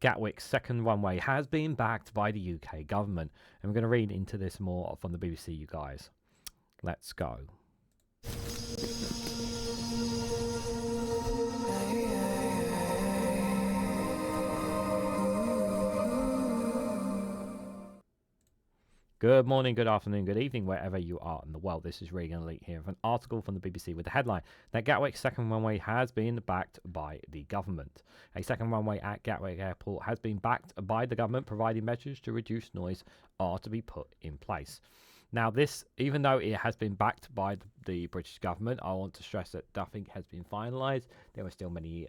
Gatwick's second runway has been backed by the UK government. And we're going to read into this more from the BBC, you guys. Let's go. Good morning, good afternoon, good evening, wherever you are in the world. This is Reganelite here with an article from the BBC with the headline that Gatwick's second runway has been backed by the government. A second runway at Gatwick Airport has been backed by the government, providing measures to reduce noise are to be put in place. Now, this, even though it has been backed by the British government, I want to stress that nothing has been finalised. There are still many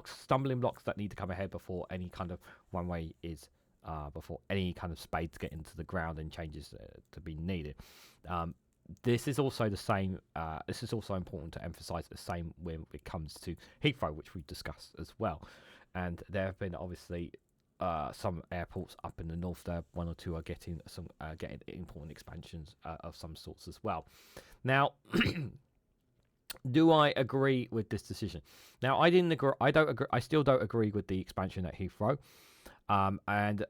stumbling blocks that need to come ahead before any kind of runway is before any kind of spades get into the ground and changes to be needed. This is also the same. This is also important to emphasise the same when it comes to Heathrow, which we've discussed as well. And there have been obviously some airports up in the north. There, one or two are getting important expansions of some sorts as well. Now. Do I agree with this decision? Now, I didn't agree. I don't agree. I still don't agree with the expansion at Heathrow. And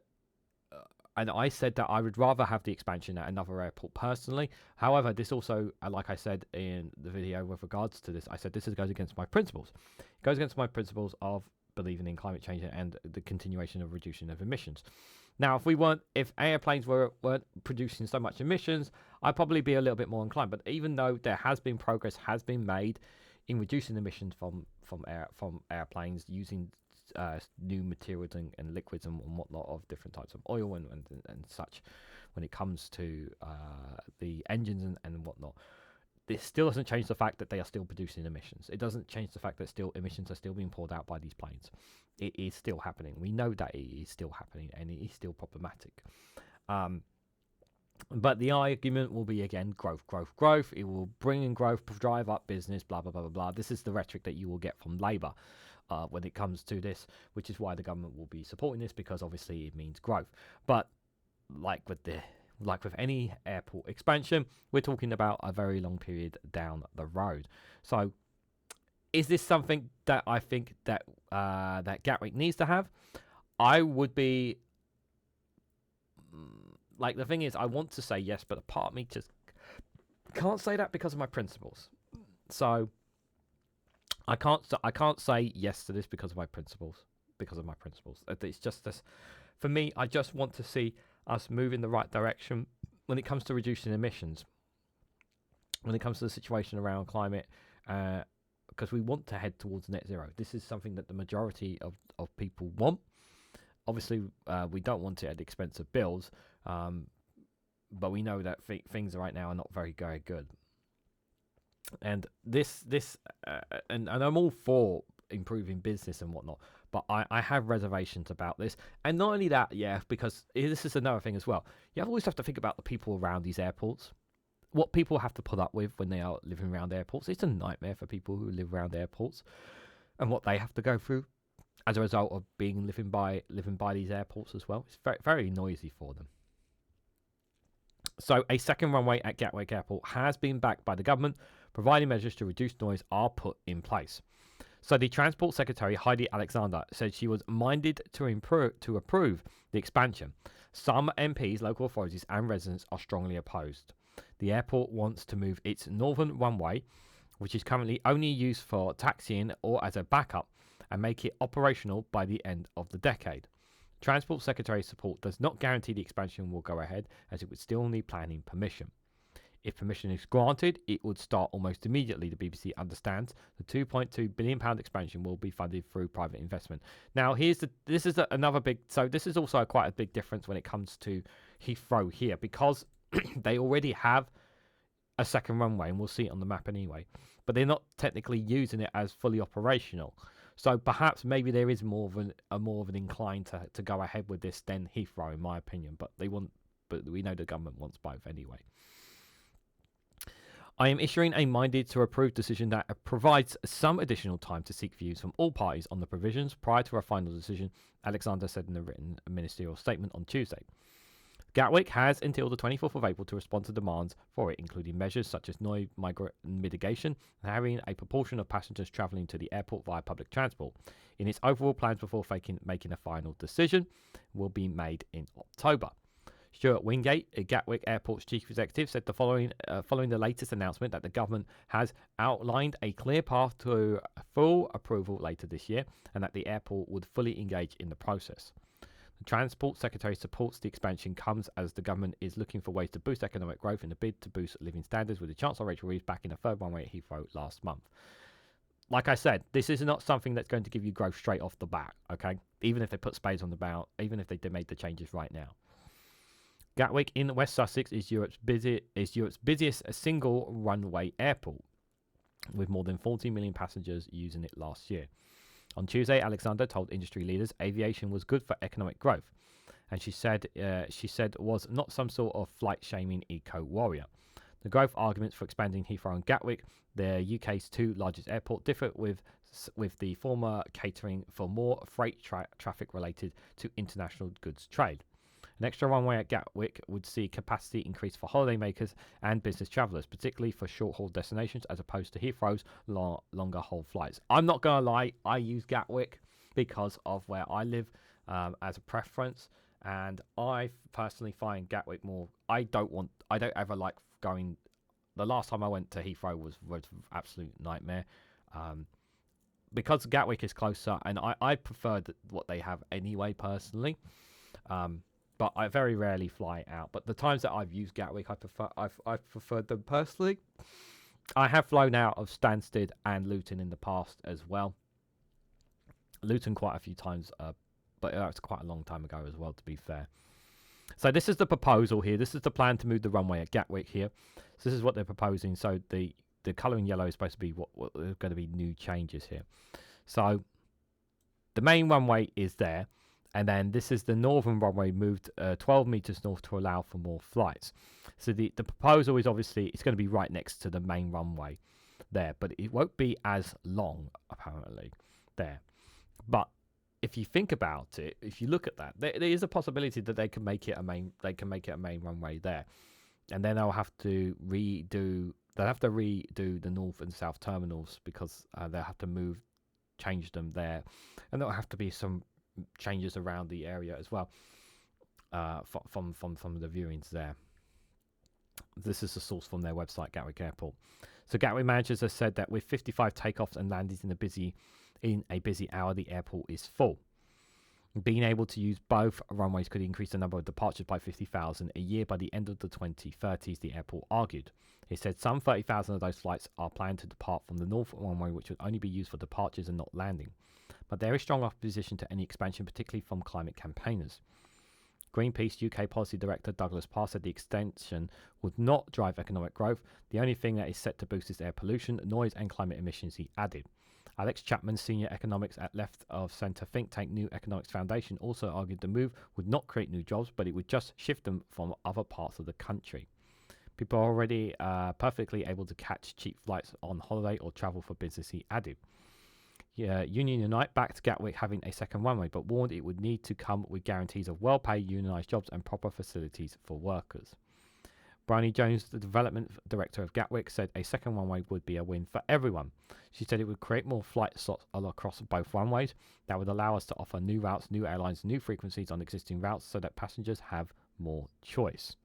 I said that I would rather have the expansion at another airport personally. However, this also, like I said in the video with regards to this, I said this goes against my principles. It goes against my principles of believing in climate change and the continuation of reducing of emissions. Now, if airplanes weren't producing so much emissions, I'd probably be a little bit more inclined. But even though there has been progress has been made in reducing emissions from airplanes using new materials and liquids and whatnot of different types of oil and such when it comes to the engines and whatnot, this still doesn't change the fact that they are still producing emissions. It doesn't change the fact that emissions are still being poured out by these planes. It is still happening. We know that it is still happening and it is still problematic. But the argument will be, again, growth. It will bring in growth, drive up business, blah, blah, blah, blah, blah. This is the rhetoric that you will get from Labour when it comes to this, which is why the government will be supporting this, because obviously it means growth. But like with any airport expansion, we're talking about a very long period down the road. So is this something that I think that that Gatwick needs to have? I would be... Like, the thing is, I want to say yes, but a part of me just can't say that because of my principles. So I can't say yes to this because of my principles. It's just this. For me, I just want to see us move in the right direction when it comes to reducing emissions. When it comes to the situation around climate, because we want to head towards net zero. This is something that the majority of people want. Obviously, we don't want it at the expense of bills, but we know that things right now are not very good. And and I'm all for improving business and whatnot, but I have reservations about this. And not only that, because this is another thing as well. You always have to think about the people around these airports. What people have to put up with when they are living around airports. It's a nightmare for people who live around airports, and what they have to go through as a result of living by these airports as well. It's very, very noisy for them. So a second runway at Gatwick Airport has been backed by the government, providing measures to reduce noise are put in place. So the Transport Secretary Heidi Alexander said she was minded to approve the expansion. Some MPs, local authorities and residents are strongly opposed. The airport wants to move its northern runway, which is currently only used for taxiing or as a backup, and make it operational by the end of the decade. Transport Secretary's support does not guarantee the expansion will go ahead, as it would still need planning permission. If permission is granted, it would start almost immediately. The BBC understands the £2.2 billion expansion will be funded through private investment. Now, this is another big... So this is also quite a big difference when it comes to Heathrow here, because they already have a second runway, and we'll see it on the map anyway, but they're not technically using it as fully operational. So perhaps maybe there is more of an incline to go ahead with this than Heathrow, in my opinion. But we know the government wants both anyway. I am issuing a minded to approve decision that provides some additional time to seek views from all parties on the provisions prior to a final decision, Alexander said in a written ministerial statement on Tuesday. Gatwick has until the 24th of April to respond to demands for it, including measures such as noise mitigation and having a proportion of passengers travelling to the airport via public transport. In its overall plans before making a final decision will be made in October. Stewart Wingate, Gatwick Airport's chief executive, said following the latest announcement that the government has outlined a clear path to full approval later this year and that the airport would fully engage in the process. The Transport Secretary supports the expansion comes as the government is looking for ways to boost economic growth in a bid to boost living standards, with the Chancellor Rachel Reeves backing a third runway at Heathrow last month. Like I said, this is not something that's going to give you growth straight off the bat, okay? Even if they put spades on the bow, even if they made the changes right now. Gatwick in West Sussex is Europe's busiest single runway airport, with more than 40 million passengers using it last year. On Tuesday, Alexander told industry leaders aviation was good for economic growth, and she said was not some sort of flight-shaming eco-warrior. The growth arguments for expanding Heathrow and Gatwick, the UK's two largest airport, differ with the former catering for more freight traffic related to international goods trade. An extra runway at Gatwick would see capacity increase for holidaymakers and business travellers, particularly for short-haul destinations as opposed to Heathrow's longer-haul flights. I'm not going to lie, I use Gatwick because of where I live as a preference, and I personally find Gatwick more... I don't ever like going... The last time I went to Heathrow was an absolute nightmare. Because Gatwick is closer, and I prefer what they have anyway, personally. But I very rarely fly out. But the times that I've used Gatwick, I've preferred them personally. I have flown out of Stansted and Luton in the past as well. Luton quite a few times, but that's quite a long time ago as well, to be fair. So this is the proposal here. This is the plan to move the runway at Gatwick here. So this is what they're proposing. So the colour in yellow is supposed to be what are going to be new changes here. So the main runway is there. And then this is the northern runway moved 12 metres north to allow for more flights. So the proposal is obviously it's going to be right next to the main runway there, but it won't be as long apparently there. But if you think about it, if you look at that, there is a possibility that they can make it a main runway there, and then they'll have to redo the north and south terminals because they'll have to change them there, and there'll have to be some changes around the area as well from the viewings there. This is the source from their website, Gatwick Airport. So Gatwick managers have said that with 55 takeoffs and landings in a busy hour, the airport is full. Being able to use both runways could increase the number of departures by 50,000 a year by the end of the 2030s, the airport argued. It said some 30,000 of those flights are planned to depart from the north runway, which would only be used for departures and not landing. But there is strong opposition to any expansion, particularly from climate campaigners. Greenpeace UK Policy Director Douglas Parr said the extension would not drive economic growth. The only thing that is set to boost is air pollution, noise and climate emissions, he added. Alex Chapman, senior economics at Left of Centre think tank New Economics Foundation, also argued the move would not create new jobs, but it would just shift them from other parts of the country. People are already perfectly able to catch cheap flights on holiday or travel for business, he added. Union Unite backed Gatwick having a second runway, but warned it would need to come with guarantees of well-paid unionised jobs and proper facilities for workers. Bryony Jones, the development director of Gatwick, said a second runway would be a win for everyone. She said it would create more flight slots across both runways. That would allow us to offer new routes, new airlines, new frequencies on existing routes so that passengers have more choice.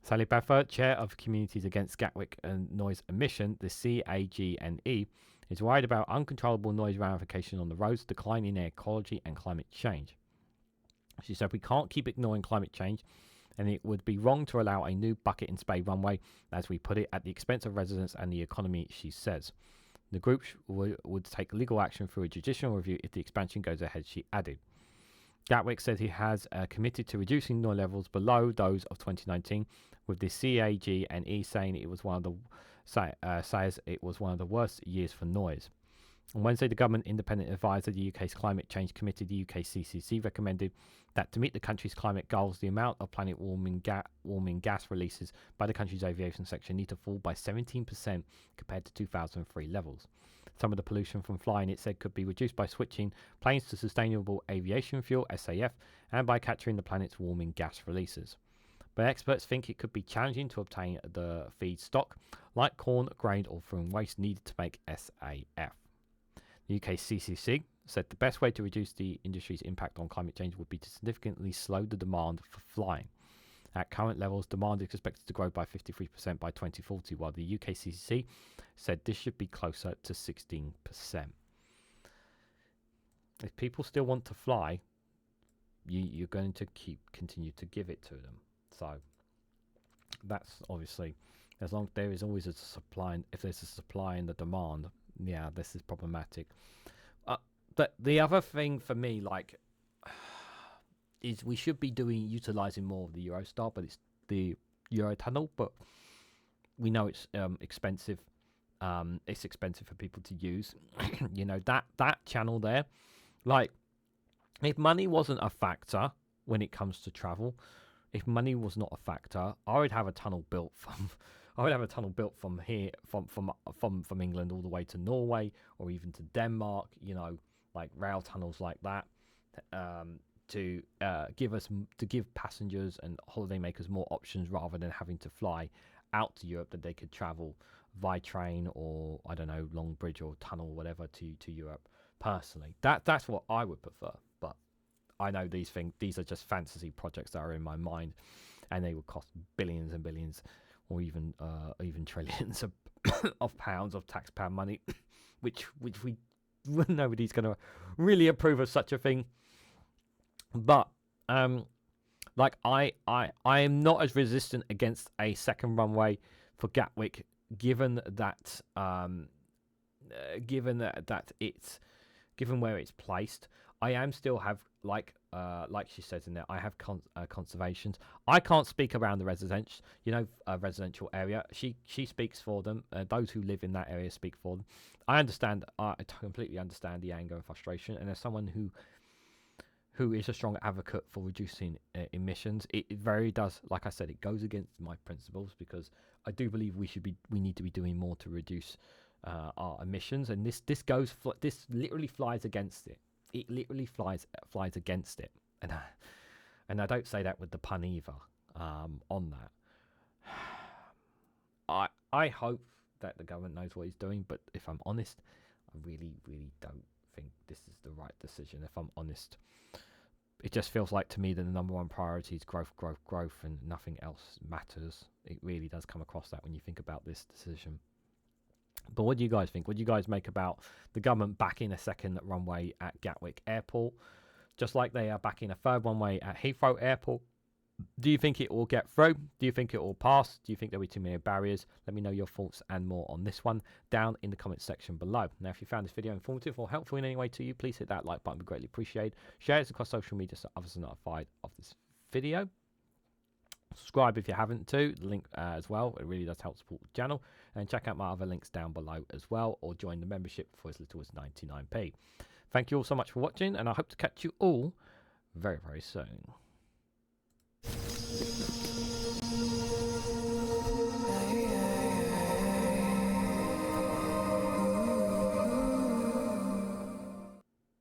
Sally Bedford, chair of Communities Against Gatwick and Noise Emission, the CAGNE, is worried about uncontrollable noise ramification on the roads, decline in air quality and climate change. She said we can't keep ignoring climate change, and it would be wrong to allow a new bucket and spade runway, as we put it, at the expense of residents and the economy, she says. The group would take legal action through a judicial review if the expansion goes ahead, she added. Gatwick said he has committed to reducing noise levels below those of 2019, with the CAGNE saying it was one of the says it was one of the worst years for noise. On Wednesday, the government independent advisor, the UK's Climate Change Committee, the UKCCC, recommended that to meet the country's climate goals, the amount of planet warming gas releases by the country's aviation sector need to fall by 17% compared to 2003 levels. Some of the pollution from flying, it said, could be reduced by switching planes to sustainable aviation fuel, SAF, and by capturing the planet's warming gas releases. but experts think it could be challenging to obtain the feedstock, like corn, grain, or from waste needed to make SAF. The UK CCC said the best way to reduce the industry's impact on climate change would be to significantly slow the demand for flying. At current levels, demand is expected to grow by 53% by 2040, while the UK CCC said this should be closer to 16%. If people still want to fly, you're going to continue to give it to them. So that's obviously, as long as there is always a supply, and if there's a supply and the demand, yeah, this is problematic. But the other thing for me, like, is we should be utilizing more of the Eurostar, but it's the Eurotunnel. But we know it's expensive. It's expensive for people to use. You know, that channel there, like, if money wasn't a factor when it comes to travel, if money was not a factor, I would have a tunnel built from here, from England all the way to Norway or even to Denmark. You know, like rail tunnels like that, to give passengers and holidaymakers more options rather than having to fly out to Europe, that they could travel by train or, I don't know, long bridge or tunnel or whatever to Europe. Personally, that's what I would prefer. But I know these are just fantasy projects that are in my mind, and they would cost billions and billions, or even trillions of pounds of taxpayer money, which nobody's going to really approve of such a thing. But like I am not as resistant against a second runway for Gatwick, given where it's placed. I am still have like she says in there, I have conservations. I can't speak around the residential area. She speaks for them. Those who live in that area speak for them. I completely understand the anger and frustration. And as someone who is a strong advocate for reducing emissions, it very does, like I said, it goes against my principles, because I do believe we need to be doing more to reduce our emissions, and this literally flies against it. It literally flies against it, and I don't say that with the pun either. On that, I hope that the government knows what he's doing, but if I'm honest, I really don't think this is the right decision. If I'm honest, it just feels like to me that the number one priority is growth, and nothing else matters. It really does come across that when you think about this decision. But what do you guys think? What do you guys make about the government backing a second runway at Gatwick Airport, just like they are backing a third runway at Heathrow Airport? Do you think it will get through? Do you think it will pass? Do you think there'll be too many barriers? Let me know your thoughts and more on this one down in the comments section below. Now, if you found this video informative or helpful in any way to you, please hit that like button. It'd be greatly appreciated. Share it across social media so others are notified of this video. Subscribe if you haven't to, the link as well. It really does help support the channel. And check out my other links down below as well, or join the membership for as little as 99p. Thank you all so much for watching, and I hope to catch you all very, very soon.